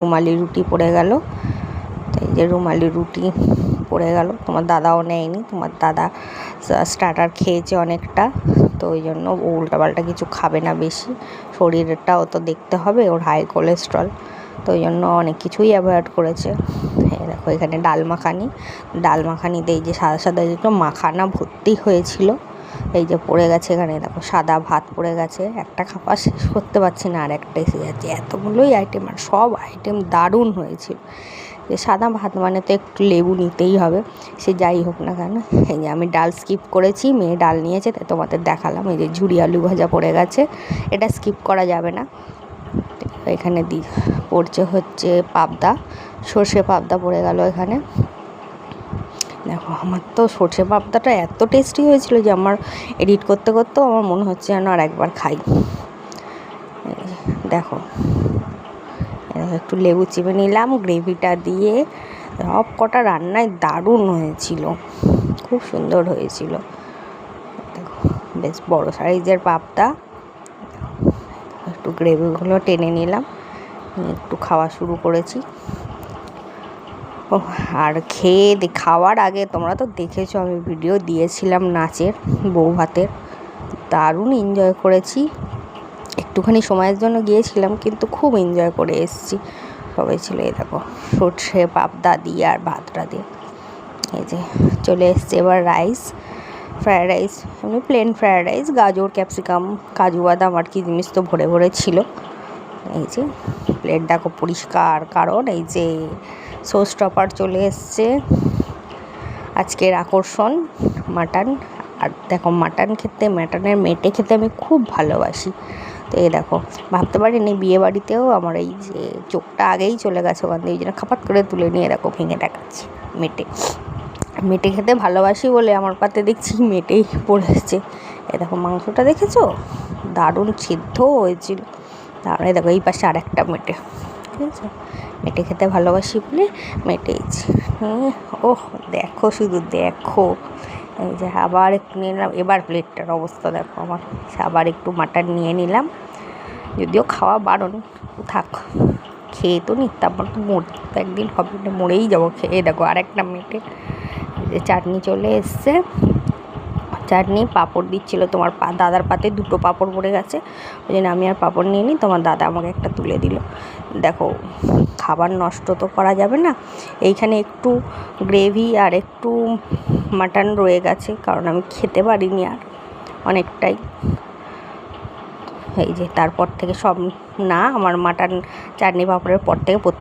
রুমালি রুটি পড়ে গেল। এই যে রুমালি রুটি পড়ে গেল, তোমার দাদাও নেয়নি, তোমার দাদা স্টার্টার খেয়েছে অনেকটা, তো ওই জন্য ও উল্টাপাল্টা কিছু খাবে না বেশি, শরীরটাও তো দেখতে হবে, ওর হাই কোলেস্ট্রল, তো ওই জন্য অনেক কিছুই অ্যাভয়েড করেছে। এই দেখো এখানে ডাল মাখানিতে এই যে সাদা সাদা যেগুলো মাখানা ভর্তি হয়েছিল, এই যে পড়ে গেছে এখানে, দেখো সাদা ভাত পড়ে গেছে, একটা খাবার শেষ করতে পারছি না, আর একটা এসে যাচ্ছে, এতগুলোই আইটেম, আর সব আইটেম দারুণ হয়েছিল। যে সাদা ভাত মানে তো একটু লেবু নিতেই হবে, সে যাই হোক না কেন। এই যে আমি ডাল স্কিপ করেছি, মেয়ে ডাল নিয়েছে তাই তোমাদের দেখালাম। এই যে ঝুরি আলু ভাজা পড়ে গেছে, এটা স্কিপ করা যাবে না। এখানে পড়ছে হচ্ছে পাবদা, সর্ষে পাবদা পড়ে গেল এখানে। দেখো আমার তো সর্ষে পাবদাটা এত টেস্টি হয়েছিল যে আমার এডিট করতে করতেও আমার মনে হচ্ছে যেন আর একবার খাই। দেখো একটু লেবু চিপে নিলাম, গ্রেভিটা দিয়ে সব কটা রান্নায় দারুণ হয়েছিল, খুব সুন্দর হয়েছিল। দেখো বেশ বড় সাইজের পাবদা, একটু গ্রেভিগুলো টেনে নিলাম, একটু খাওয়া শুরু করেছি। আর খাওয়ার আগে তোমরা তো দেখেছো আমি ভিডিও দিয়েছিলাম নাচের, বউ ভাতের, দারুণ এনজয় করেছি। একটুখানি সময়ের জন্য গিয়েছিলাম কিন্তু খুব এনজয় করে এসেছি, সবাই ছিল। এই দেখো সর্ষে পাবদা দিয়ে আর ভাতটা দিয়ে। এই যে চলে এসছে এবার ফ্রায়েড রাইস, এমনি প্লেন ফ্রায়েড রাইস, গাজর ক্যাপসিকাম কাজু বাদাম আর কি জিনিস তো ভরে ভরে ছিল। এই যে প্লেট দেখো পরিষ্কার, কারণ এই যে সস টপার চলে এসছে, আজকের আকর্ষণ মাটন। আর দেখো মাটনের মেটে খেতে আমি খুব ভালোবাসি। তো এই দেখো ভাবতে পারিনি বিয়ে বাড়িতেও আমার এই যে চোখটা আগেই চলে গেছে ওখান থেকে, এই জন্য খাপাত করে তুলে নিয়ে দেখো ভেঙে দেখাচ্ছি। মেটে খেতে ভালোবাসি বলে আমার পাতে দেখছি মেটেই পড়েছে। এই দেখো মাংসটা দেখেছো, দারুণ সিদ্ধ হয়েছিল। তারপরে দেখো এই পাশে আর একটা মেটে, ঠিক আছে, মেটে খেতে ভালোবাসি বলে মেটেইছি। ওহ দেখো শুধু দেখো, এই যে আবার একটু নিয়ে নিলাম, এবার প্লেটটার অবস্থা দেখো আমার। আবার একটু মাটন নিয়ে নিলাম, যদিও খাওয়া বারণ, থাক খেয়ে তো নি, তারপর তো মরতে একদিন হবে, মরেই যাবো খেয়ে। দেখো আরেকটা মেটে। চাটনি চলে এসছে, চাটনি পাঁপড় দিচ্ছিলো, তোমার দাদার পাতে দুটো পাঁপড় পড়ে গেছে, ওই জন্য আমি আর পাঁপড় নিয়ে নিই, তোমার দাদা আমাকে একটা তুলে দিল। দেখো খাবার নষ্ট তো করা যাবে না, এইখানে একটু গ্রেভি আর একটু মাটন রয়ে গেছে, কারণ আমি খেতে পারিনি আর অনেকটাই। এই যে তারপর থেকে সব না, আমার মাটন চাটনি পাঁপড়ের পর থেকে